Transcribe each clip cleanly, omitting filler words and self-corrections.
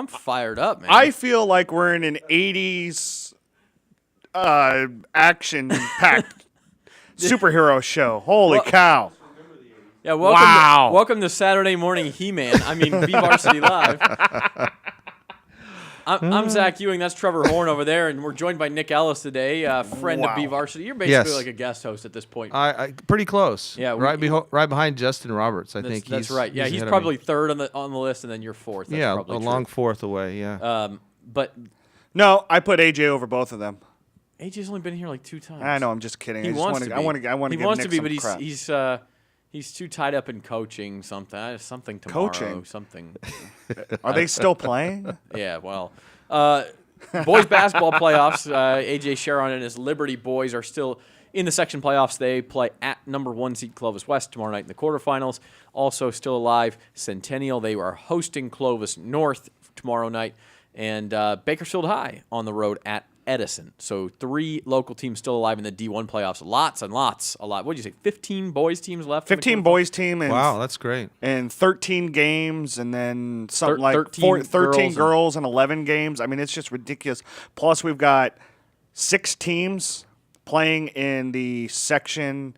I'm fired up, man. I feel like we're in an 80s action-packed superhero show. Holy cow. Yeah, Wow. welcome to Saturday Morning He-Man. I mean, BVarsity Live. I'm Zach Ewing. That's Trevor Horn over there, and we're joined by Nick Ellis today, friend of BVarsity. You're basically like a guest host at this point. Pretty close. Yeah, right behind Justin Roberts. I think that's right. Yeah, he's probably third on the list, and then you're fourth. That's probably a true. long fourth away. Yeah. But No, I put AJ over both of them. AJ's only been here like 2 times. I know. I'm just kidding. He wants to be. I want to He give wants Nick to be, some but crap. he's too tied up in coaching. Something tomorrow. Coaching? Something. Are they still playing? Yeah. Well. Boys basketball playoffs. AJ Sharon and his Liberty boys are still in the section playoffs. They play at number 1 seed Clovis West tomorrow night in the quarterfinals. Also still alive, Centennial. They are hosting Clovis North tomorrow night. And Bakersfield High on the road at Edison. So 3 local teams still alive in the D1 playoffs. Lots and lots. What did you say, 15 boys teams left? 15 boys team. And wow, that's great. And 13 games, and then something like 13 girls and 11 games. I mean, it's just ridiculous. Plus, we've got 6 teams playing in the section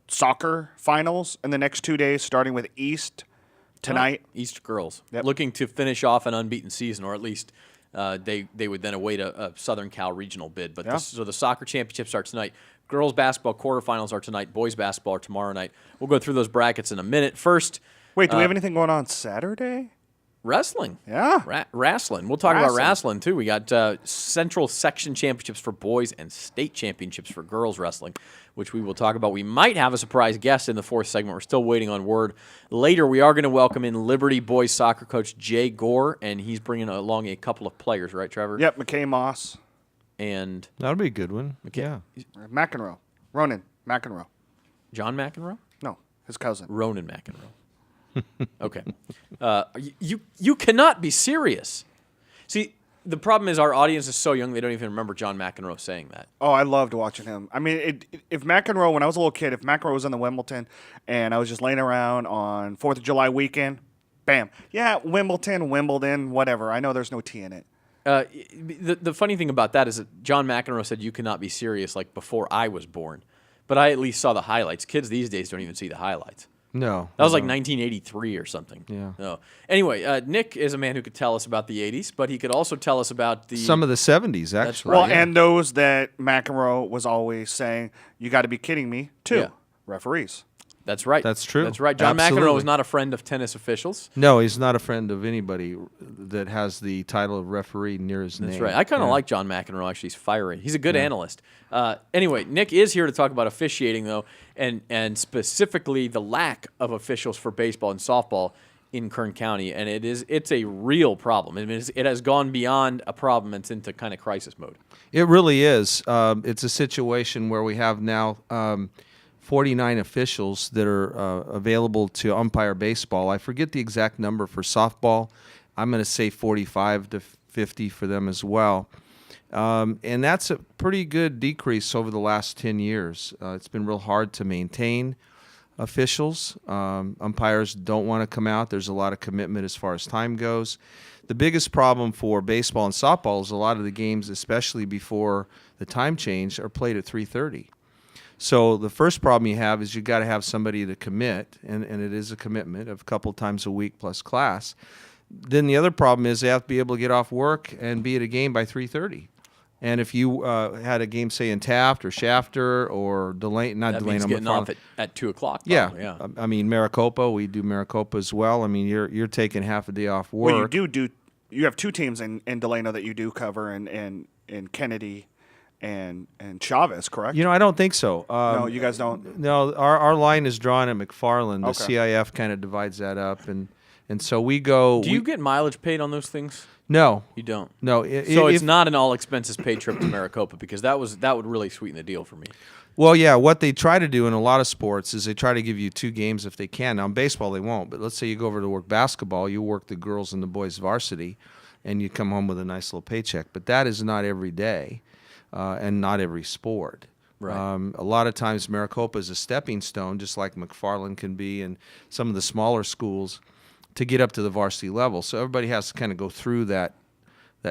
soccer finals in the next 2 days, starting with East tonight. East girls. Yep. Looking to finish off an unbeaten season, or at least they would then await a Southern Cal regional bid. But so the soccer championship starts tonight. Girls basketball quarterfinals are tonight. Boys basketball are tomorrow night. We'll go through those brackets in a minute. First, wait, do we have anything going on Saturday? Wrestling. Yeah. Wrestling. We'll talk about wrestling, too. We got Central Section Championships for boys and state championships for girls wrestling, which we will talk about. We might have a surprise guest in the 4th segment. We're still waiting on word. Later, we are going to welcome in Liberty boys soccer coach Jay Gore, and he's bringing along a couple of players, right, Trevor? Yep, McKay Moss. And That'll be a good one. Yeah. McEnroe. Ronan McEnroe. John McEnroe? No, his cousin. Ronan McEnroe. Okay. You cannot be serious. See, the problem is our audience is so young they don't even remember John McEnroe saying that. Oh, I loved watching him. I mean, if McEnroe, when I was a little kid, if McEnroe was in the Wimbledon and I was just laying around on 4th of July weekend, bam. Yeah, Wimbledon, whatever. I know there's no T in it. The funny thing about that is that John McEnroe said you cannot be serious like before I was born. But I at least saw the highlights. Kids these days don't even see the highlights. No. That was like 1983 or something. Yeah. No. Anyway, Nick is a man who could tell us about the 80s, but he could also tell us about some of the 70s, actually. Well, and those that McEnroe was always saying, you got to be kidding me, too. Referees. That's right. That's true. That's right. John McEnroe is not a friend of tennis officials. No, he's not a friend of anybody that has the title of referee near his name. That's right. I kind of like John McEnroe, actually. He's fiery. He's a good analyst. Anyway, Nick is here to talk about officiating, though, and specifically the lack of officials for baseball and softball in Kern County, and it's a real problem. I mean, it has gone beyond a problem. It's into kind of crisis mode. It really is. It's a situation where we have now 49 officials that are available to umpire baseball. I forget the exact number for softball. I'm going to say 45 to 50 for them as well. And that's a pretty good decrease over the last 10 years. It's been real hard to maintain officials. Umpires don't want to come out. There's a lot of commitment as far as time goes. The biggest problem for baseball and softball is a lot of the games, especially before the time change, are played at 3:30. So the first problem you have is you got to have somebody to commit, and it is a commitment of a couple times a week plus class. Then the other problem is they have to be able to get off work and be at a game by 3:30. And if you had a game, say, in Taft or Shafter or Delane, not that Delane, means getting off at 2 o'clock. Yeah. Yeah. I mean, Maricopa, we do Maricopa as well. I mean, you're taking half a day off work. Well, you have 2 teams in Delano that you do cover, in Kennedy and Chavez, correct? You know, I don't think so. No, you guys don't? No, our line is drawn at McFarland. The Okay. CIF kind of divides that up, and so we go. Do you get mileage paid on those things? No. You don't? No. So it's not an all-expenses-paid trip to Maricopa, because that would really sweeten the deal for me. Well, yeah, what they try to do in a lot of sports is they try to give you 2 games if they can. Now, in baseball, they won't, but let's say you go over to work basketball, you work the girls and the boys varsity, and you come home with a nice little paycheck. But that is not every day and not every sport. Right. A lot of times Maricopa is a stepping stone, just like McFarland can be and some of the smaller schools. to get up to the varsity level. So everybody has to kind of go through that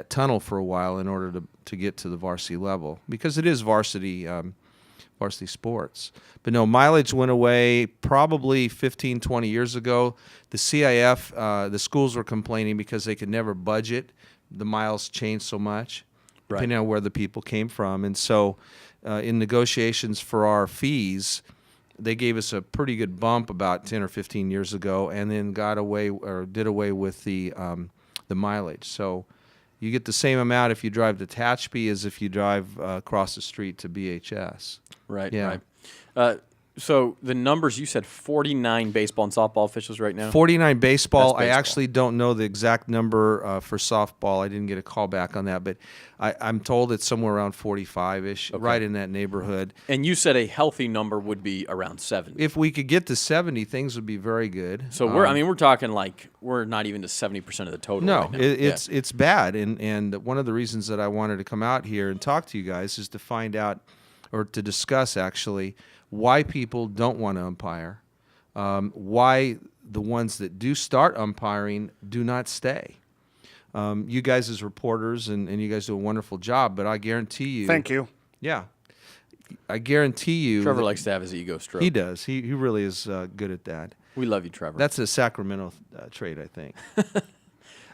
tunnel for a while in order to get to the varsity level, because it is varsity sports. But no, mileage went away probably 15, 20 years ago. The CIF, the schools were complaining because they could never budget. The miles changed so much, depending on where the people came from. And so in negotiations for our fees, they gave us a pretty good bump about 10 or 15 years ago, and then did away with the mileage. So you get the same amount if you drive to Tehachapi as if you drive across the street to BHS. Right, Yeah. right. So the numbers, you said 49 baseball and softball officials right now? 49 baseball. That's I baseball. actually don't know the exact number for softball. I didn't get a call back on that, but I'm told it's somewhere around 45-ish, right in that neighborhood. And you said a healthy number would be around 70. If we could get to 70, things would be very good. So we're talking like we're not even to 70% of the total. No, right now. it's bad, and one of the reasons that I wanted to come out here and talk to you guys is to find out, or to discuss actually, why people don't want to umpire, why the ones that do start umpiring do not stay. You guys as reporters, and you guys do a wonderful job, but I guarantee you. Thank you. Yeah. I guarantee you. Trevor likes to have his ego stroked. He does. He really is good at that. We love you, Trevor. That's a Sacramento trait, I think.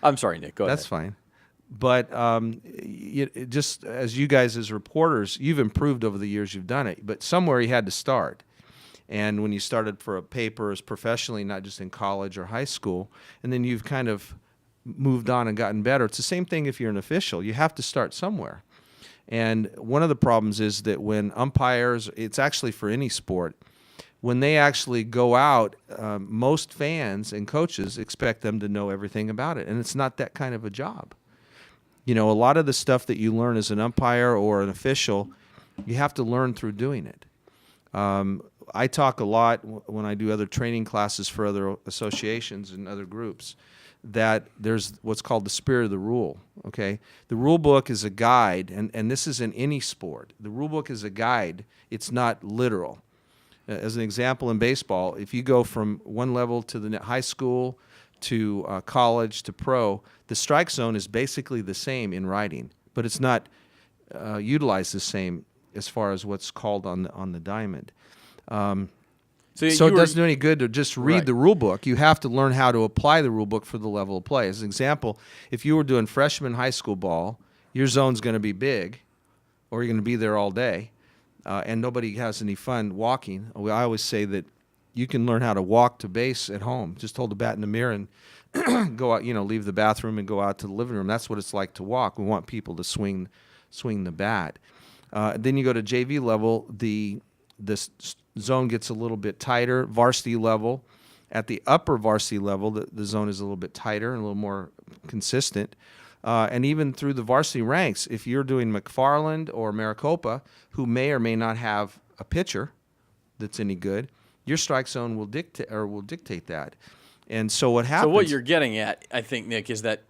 I'm sorry, Nick. Go ahead. That's fine. But just as you guys as reporters, you've improved over the years you've done it. But somewhere you had to start. And when you started for a paper as professionally, not just in college or high school, and then you've kind of moved on and gotten better. It's the same thing if you're an official. You have to start somewhere. And one of the problems is that when umpires, it's actually for any sport, when they actually go out, most fans and coaches expect them to know everything about it. And it's not that kind of a job. You know, a lot of the stuff that you learn as an umpire or an official, you have to learn through doing it. I talk a lot when I do other training classes for other associations and other groups that there's what's called the spirit of the rule, okay? The rule book is a guide, and this is in any sport. The rule book is a guide. It's not literal. As an example, in baseball, if you go from one level to the high school to college to pro, the strike zone is basically the same in writing, but it's not utilized the same as far as what's called on the diamond. So it doesn't do any good to just read the rule book. You have to learn how to apply the rule book for the level of play. As an example, if you were doing freshman high school ball, your zone's going to be big, or you're going to be there all day, and nobody has any fun walking. I always say that you can learn how to walk to base at home. Just hold the bat in the mirror and go out, leave the bathroom and go out to the living room. That's what it's like to walk. We want people to swing the bat. Then you go to JV level, this zone gets a little bit tighter. Varsity level, at the upper varsity level, the zone is a little bit tighter and a little more consistent. And even through the varsity ranks, if you're doing McFarland or Maricopa, who may or may not have a pitcher that's any good, your strike zone will dictate that. And so what happens? So what you're getting at, I think, Nick, is that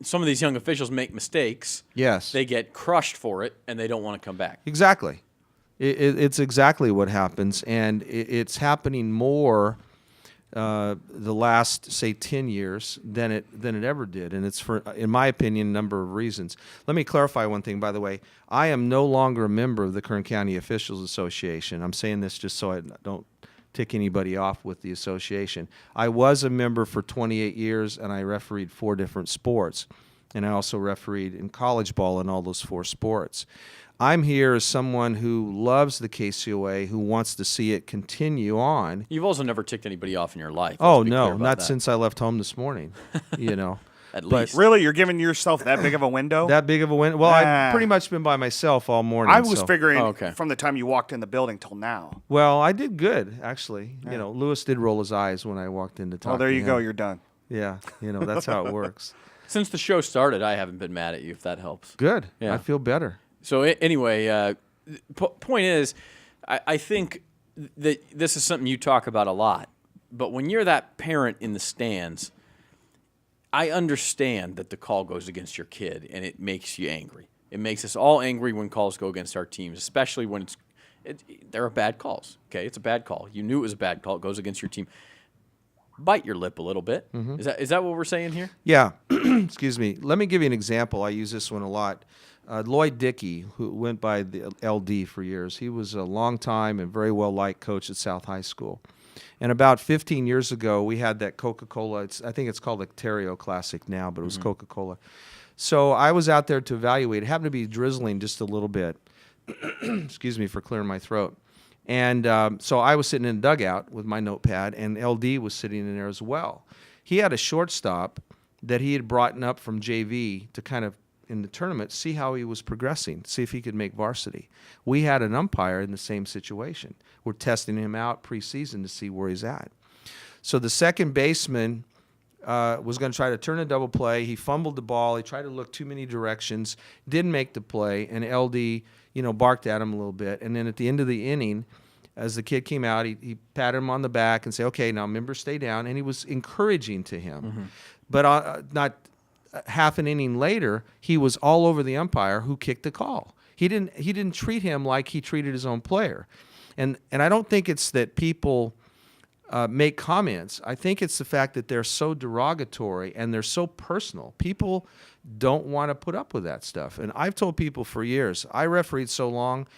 some of these young officials make mistakes. Yes. They get crushed for it, and they don't want to come back. Exactly. It's exactly what happens, and it's happening more the last, say, 10 years than it ever did, and it's for, in my opinion, a number of reasons. Let me clarify one thing, by the way. I am no longer a member of the Kern County Officials Association. I'm saying this just so I don't tick anybody off with the association. I was a member for 28 years, and I refereed 4 different sports, and I also refereed in college ball in all those 4 sports. I'm here as someone who loves the KCOA, who wants to see it continue on. You've also never ticked anybody off in your life. Oh, no, not since I left home this morning, At least. Really? You're giving yourself that big of a window? That big of a window? Well, I've pretty much been by myself all morning. I was figuring okay. from the time you walked in the building till now. Well, I did good, actually. Yeah. Lewis did roll his eyes when I walked in to talk. Oh, there to you him. go. You're done. Yeah, that's how it works. Since the show started, I haven't been mad at you, if that helps. Good. Yeah. I feel better. So anyway, point is, I think that this is something you talk about a lot. But when you're that parent in the stands, I understand that the call goes against your kid, and it makes you angry. It makes us all angry when calls go against our teams, especially when there are bad calls. Okay, it's a bad call. You knew it was a bad call. It goes against your team. bite your lip a little bit. Is that what we're saying here? Yeah. Excuse me. Let me give you an example. I use this one a lot. Lloyd Dickey, who went by the LD for years, he was a long-time and very well-liked coach at South High School. And about 15 years ago, we had that Coca-Cola. I think it's called the Ontario Classic now, but it was Coca-Cola. So I was out there to evaluate. It happened to be drizzling just a little bit. Excuse me for clearing my throat. And so I was sitting in a dugout with my notepad, and LD was sitting in there as well. He had a shortstop that he had brought up from JV to kind of, in the tournament, see how he was progressing, see if he could make varsity. We had an umpire in the same situation. We're testing him out preseason to see where he's at. So the second baseman was going to try to turn a double play. He fumbled the ball. He tried to look too many directions, didn't make the play, and LD, barked at him a little bit. And then at the end of the inning, as the kid came out, he patted him on the back and said, "Okay, now remember, stay down." And he was encouraging to him. But not half an inning later, he was all over the umpire who kicked the call. He didn't treat him like he treated his own player. And I don't think it's that people make comments. I think it's the fact that they're so derogatory and they're so personal. People don't want to put up with that stuff. And I've told people for years, I refereed so long,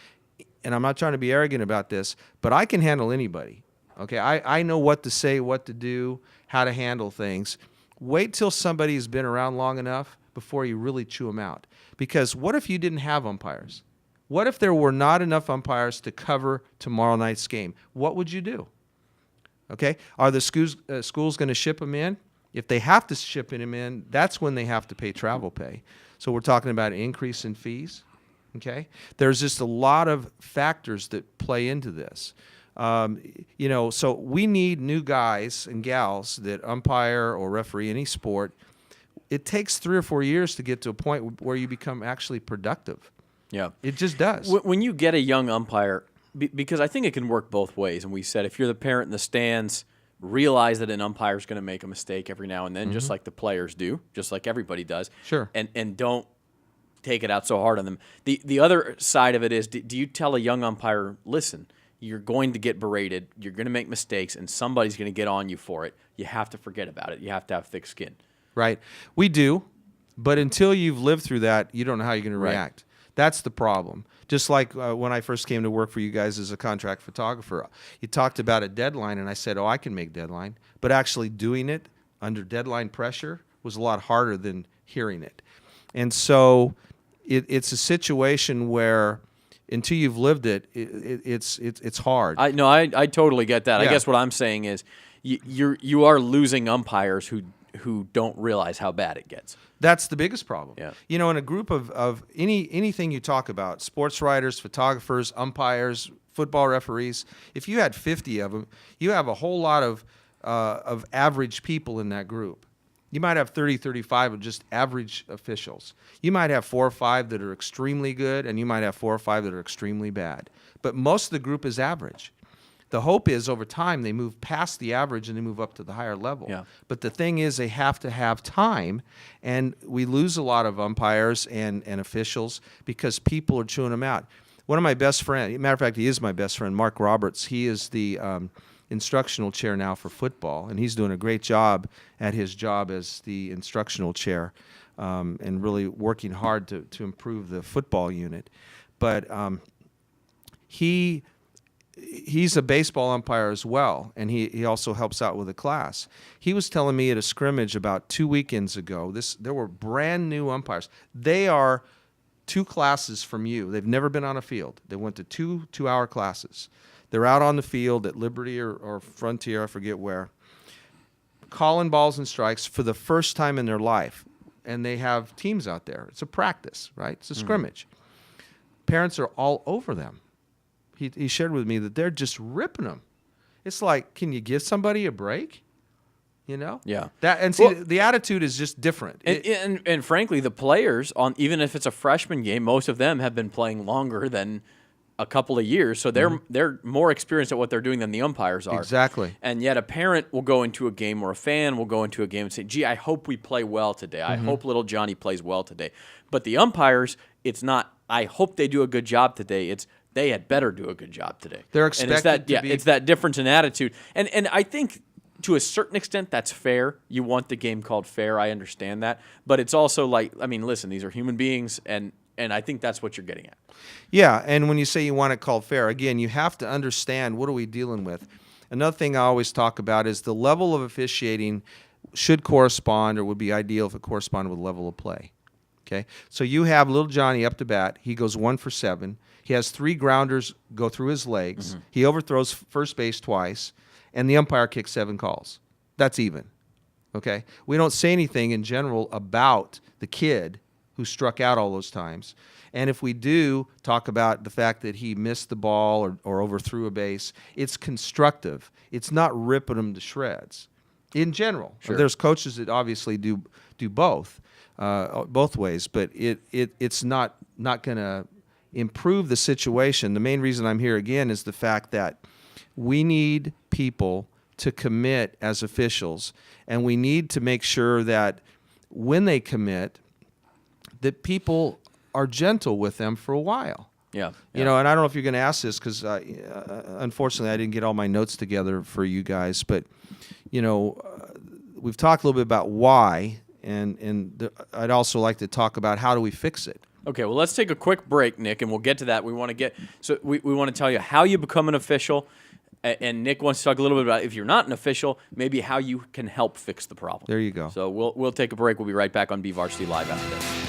and I'm not trying to be arrogant about this, but I can handle anybody. Okay, I know what to say, what to do, how to handle things. Wait till somebody's been around long enough before you really chew them out. Because what if you didn't have umpires? What if there were not enough umpires to cover tomorrow night's game? What would you do? Okay, are the schools going to ship them in? If they have to ship them in, that's when they have to pay travel pay. So we're talking about an increase in fees. Okay, there's just a lot of factors that play into this. So we need new guys and gals that umpire or referee any sport. It takes 3 or 4 years to get to a point where you become actually productive. Yeah. It just does. When you get a young umpire, because I think it can work both ways, and we said if you're the parent in the stands, realize that an umpire is going to make a mistake every now and then, just like the players do, just like everybody does. Sure. And don't take it out so hard on them. The other side of it is, do you tell a young umpire, listen, you're going to get berated, you're going to make mistakes, and somebody's going to get on you for it. You have to forget about it. You have to have thick skin. Right. We do, but until you've lived through that, you don't know how you're going to react. That's the problem. Just like when I first came to work for you guys as a contract photographer, you talked about a deadline, and I said, I can make deadline. But actually doing it under deadline pressure was a lot harder than hearing it. And so it's a situation where until you've lived it, it's hard. I totally get that. Yeah. I guess what I'm saying is you are losing umpires who don't realize how bad it gets. That's the biggest problem. Yeah. In a group of anything you talk about, sports writers, photographers, umpires, football referees, if you had 50 of them, you have a whole lot of average people in that group. You might have 30, 35 of just average officials. You might have 4 or 5 that are extremely good, and you might have 4 or 5 that are extremely bad. But most of the group is average. The hope is over time they move past the average and they move up to the higher level. Yeah. But the thing is they have to have time, and we lose a lot of umpires and officials because people are chewing them out. One of my best friends, matter of fact, he is my best friend, Mark Roberts. He is the instructional chair now for football, and he's doing a great job at his job as the instructional chair and really working hard to improve the football unit. But he's a baseball umpire as well, and he also helps out with a class. He was telling me at a scrimmage about 2 weekends ago, there were brand new umpires. They are 2 classes from you. They've never been on a field. They went to 2-hour classes. They're out on the field at Liberty or Frontier, I forget where, calling balls and strikes for the first time in their life. And they have teams out there. It's a practice, right? It's a scrimmage. Parents are all over them. He shared with me that they're just ripping them. It's like, can you give somebody a break? Yeah. The attitude is just different. And frankly, the players, even if it's a freshman game, most of them have been playing longer than a couple of years, so they're more experienced at what they're doing than the umpires are. Exactly. And yet a parent will go into a game, or a fan will go into a game and say, gee, I hope we play well today. I hope little Johnny plays well today. But the umpires, it's not, I hope they do a good job today. It's, they had better do a good job today. They're expected it's that difference in attitude. And I think to a certain extent, that's fair. You want the game called fair. I understand that. But it's also like, I mean, listen, these are human beings, and I think that's what you're getting at. Yeah, and when you say you want it called fair, again, you have to understand what are we dealing with. Another thing I always talk about is the level of officiating should correspond, or would be ideal if it corresponded with level of play. Okay, so you have little Johnny up to bat. He goes 1 for 7. He has 3 grounders go through his legs. He overthrows first base twice, and the umpire kicks 7 calls. That's even. Okay, we don't say anything in general about the kid who struck out all those times. And if we do talk about the fact that he missed the ball or overthrew a base, it's constructive. It's not ripping him to shreds. In general, Sure. There's coaches that obviously do both ways, but it's not going to improve the situation. The main reason I'm here again is the fact that we need people to commit as officials, and we need to make sure that when they commit, that people are gentle with them for a while. Yeah. You know, and I don't know if you're going to ask this because, unfortunately, I didn't get all my notes together for you guys. But, you know, we've talked a little bit about why, and I'd also like to talk about how do we fix it. Okay, well, let's take a quick break, Nick, and we'll get to that. We want to tell you how you become an official, and Nick wants to talk a little bit about if you're not an official, maybe how you can help fix the problem. There you go. So we'll take a break. We'll be right back on BVarsity Live after this.